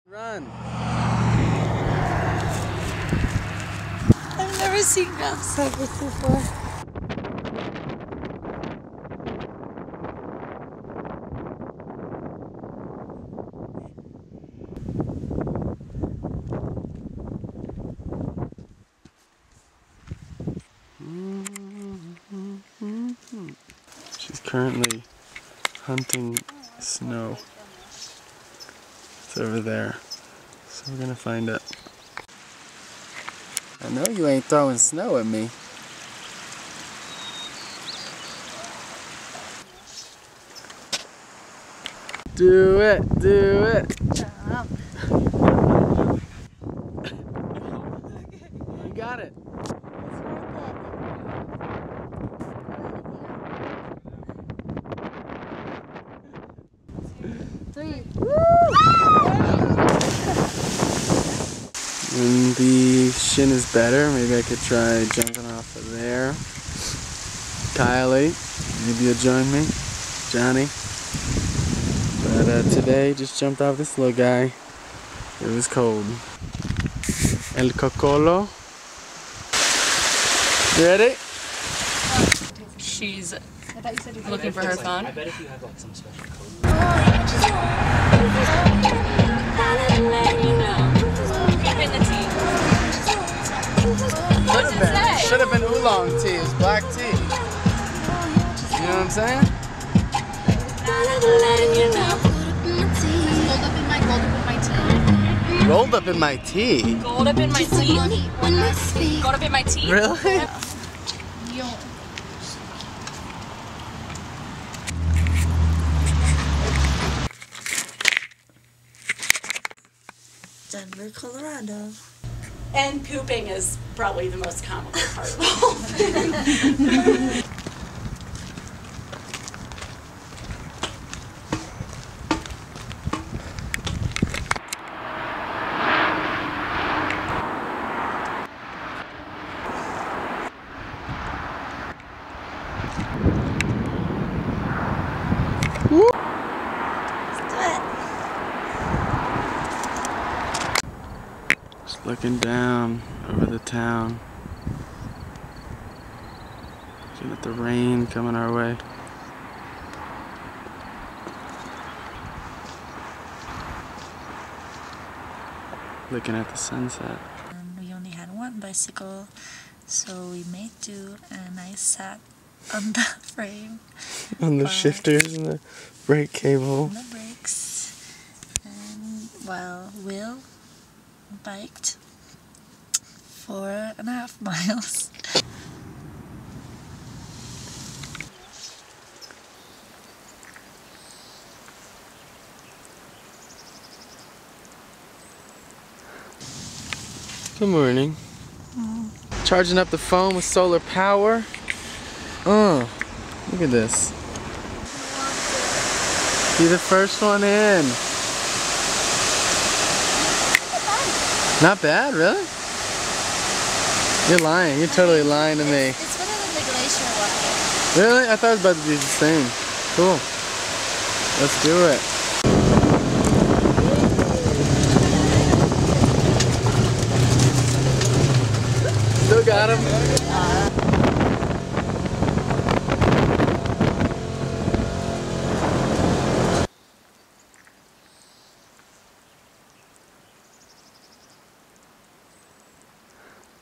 Run. I've never seen grasshoppers before. She's currently hunting snow. It's over there. So we're gonna find it. I know you ain't throwing snow at me. Do it, do it. Jump. You got it. When the shin is better, maybe I could try jumping off of there. Kylie, maybe you'll join me. Johnny. But today, just jumped off this little guy. It was cold. El Cocolo. You ready? She's looking for her phone. I bet if you have like some special code. Keeping the tea. What's it say? Should have been oolong tea. It's black tea. You know what I'm saying? Rolled up in my tea. Gold up in my tea. Gold up in my tea. Really? Denver, Colorado. And pooping is probably the most comical part of the whole thing. Just looking down over the town. Looking at the rain coming our way. Looking at the sunset. And we only had one bicycle, so we made do, and I sat on the frame. On the shifters and the brake cable. On the brakes. And while Will biked 4.5 miles. Good morning. Charging up the phone with solar power. Oh, look at this. Be the first one in. Not bad, really? You're lying. You're totally lying to me. It's better than the glacial walking. Really? I thought it was about to be the same. Cool. Let's do it. Still got him.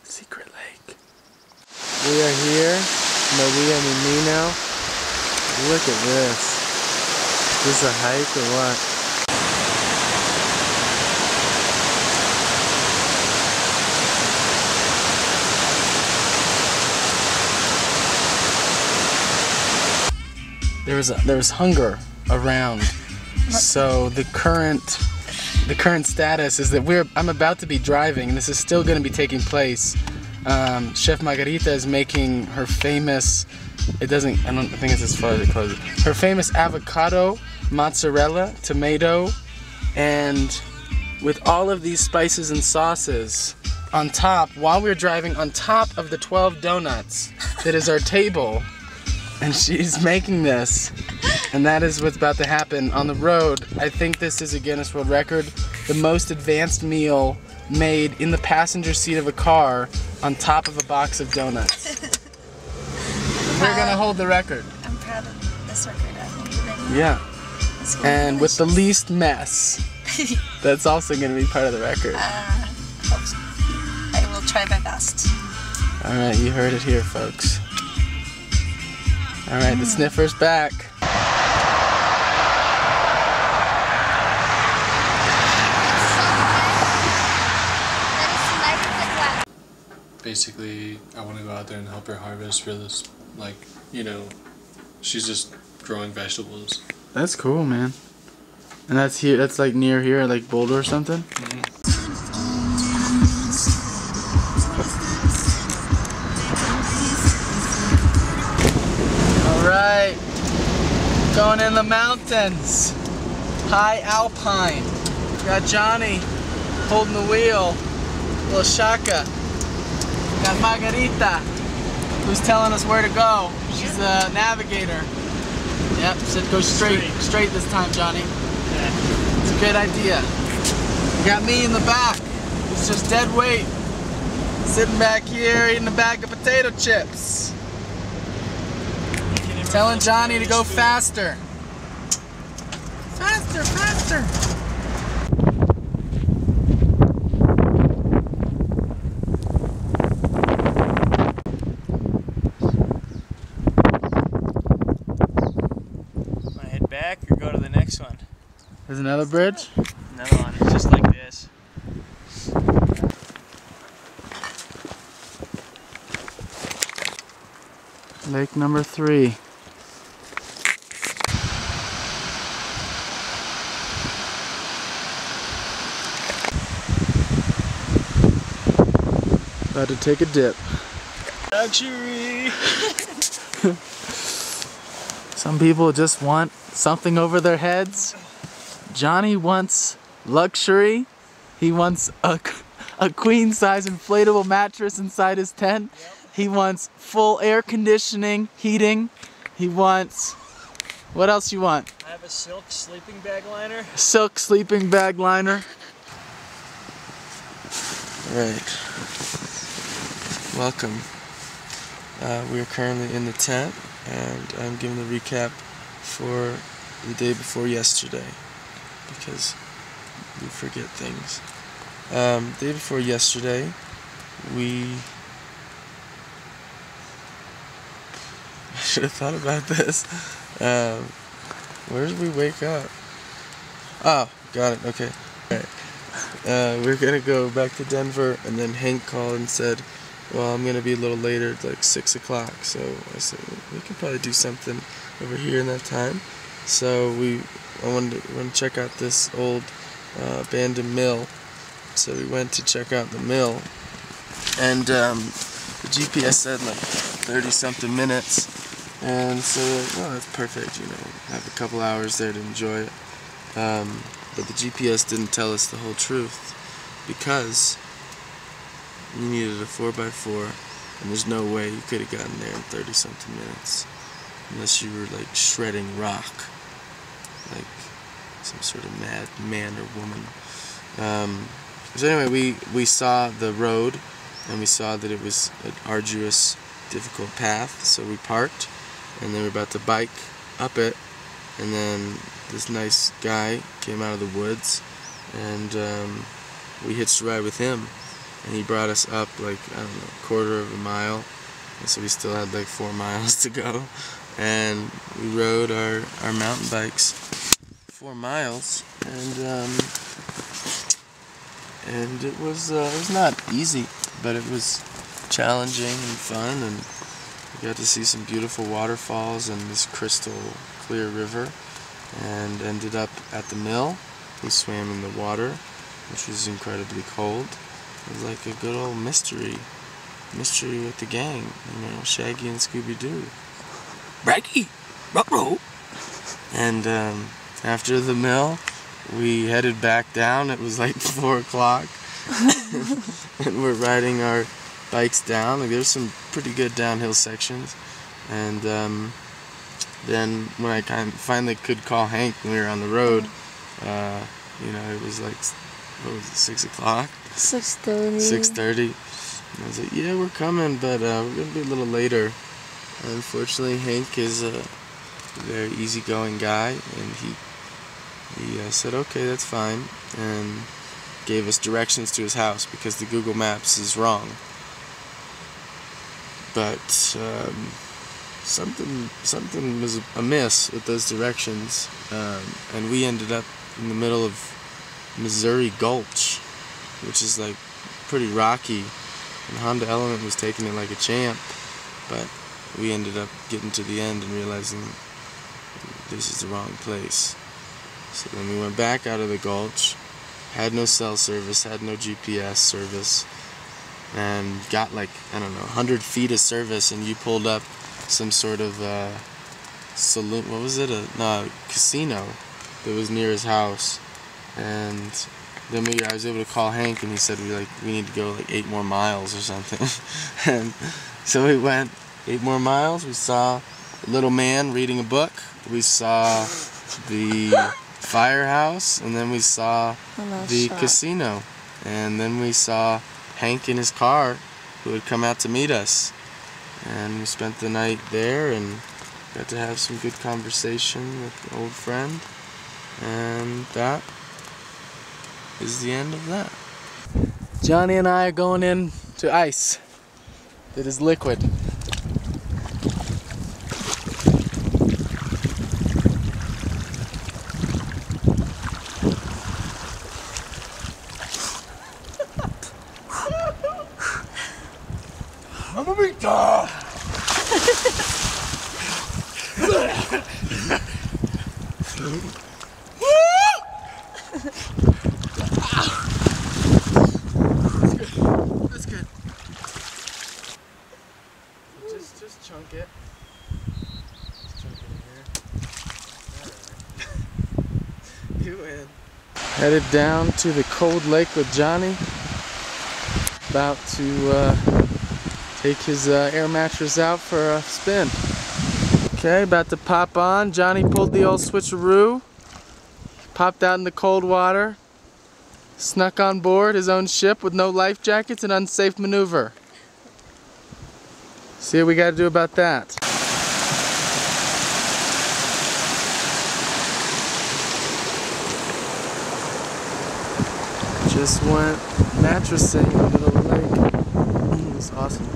Secret lake. We are here. No, we, I mean me now. Look at this. Is this a hike or what? There was hunger around, so the current status is that I'm about to be driving, and this is still going to be taking place. Chef Margarita is making her famous. I don't think it's as far as it closes. Her famous avocado, mozzarella, tomato, and with all of these spices and sauces on top, while we're driving on top of the 12 donuts that is our table. And she's making this, and that is what's about to happen on the road. I think this is a Guinness World Record the most advanced meal made in the passenger seat of a car on top of a box of donuts. We're gonna hold the record. I'm proud of this record I'm holding. Yeah. It's And with the delicious. least mess. That's also gonna be part of the record. Hope so. I will try my best. Alright, you heard it here, folks. Alright, the sniffer's back. Basically, I want to go out there and help her harvest for this, like, you know, she's just growing vegetables. That's cool, man. And that's here, that's like near here, like Boulder or something? Alright. Going in the mountains. High alpine. Got Johnny holding the wheel. Little Shaka. Got Margarita, who's telling us where to go. She's the navigator. Yep, said go straight this time, Johnny. It's a good idea. You got me in the back. It's just dead weight. Sitting back here eating a bag of potato chips. Telling Johnny to go faster. Faster, faster. Back or go to the next one? There's another bridge? Another one, it's just like this. Lake number 3. About to take a dip. Luxury! Some people just want something over their heads. Johnny wants luxury. He wants a queen-size inflatable mattress inside his tent. Yep. He wants full air conditioning, heating. He wants... What else you want? I have a silk sleeping bag liner. Silk sleeping bag liner. Right. Welcome. We are currently in the tent, and I'm giving the recap for the day before yesterday, because we forget things. Day before yesterday, I should have thought about this. Where did we wake up? Oh, got it, okay. Alright. We're gonna go back to Denver, and then Hank called and said, well, I'm gonna be a little later, it's like 6 o'clock, so I said, well, we can probably do something over here in that time. So I wanted to check out this old abandoned mill. So we went to check out the mill, and the GPS said like 30-something minutes, and so well, that's perfect, you know, have a couple hours there to enjoy it. But the GPS didn't tell us the whole truth, because you needed a 4x4, and there's no way you could have gotten there in 30-something minutes, unless you were like shredding rock, like some sort of mad man or woman. So anyway, we saw the road, and we saw that it was an arduous, difficult path, so we parked, and then we were about to bike up it, and then this nice guy came out of the woods, and we hitched a ride with him, and he brought us up like, I don't know, a quarter of a mile, and so we still had like 4 miles to go, and we rode our mountain bikes 4 miles, and it was not easy, but it was challenging and fun, and we got to see some beautiful waterfalls and this crystal clear river, and ended up at the mill. We swam in the water, which was incredibly cold. It was like a good old mystery with the gang, you know, Shaggy and Scooby-Doo. Raggy, ruh-roh. And after the mill, we headed back down. It was like 4 o'clock, and we're riding our bikes down. Like, there's some pretty good downhill sections, and then when I finally could call Hank when we were on the road, you know, it was like what was it, 6 o'clock? 6:30. 6:30. And I was like, yeah, we're coming, but we're going to be a little later. Unfortunately, Hank is a very easygoing guy, and he said, okay, that's fine, and gave us directions to his house because the Google Maps is wrong. But something was amiss with those directions, and we ended up in the middle of Missouri Gulch, which is like pretty rocky, and Honda Element was taking it like a champ, but we ended up getting to the end and realizing this is the wrong place. So then we went back out of the gulch, had no cell service, had no GPS service, and got like, I don't know, 100 feet of service, and you pulled up some sort of saloon, what was it, a casino that was near his house. And then I was able to call Hank, and he said we need to go like 8 more miles or something. And so we went 8 more miles. We saw a little man reading a book. We saw the firehouse, and then we saw the casino, and then we saw Hank in his car, who had come out to meet us, and we spent the night there and got to have some good conversation with an old friend, and that is the end of that. Johnny and I are going in to ice that is liquid. Mamamita! That's good. Just chunk it. Just chunk it in here. Alright. You win. Headed down to the cold lake with Johnny. About to take his air mattress out for a spin. Okay, about to pop on. Johnny pulled the old switcheroo. Popped out in the cold water. Snuck on board his own ship with no life jackets and unsafe maneuver. See what we got to do about that. Just went mattressing in the middle of the lake. It was awesome.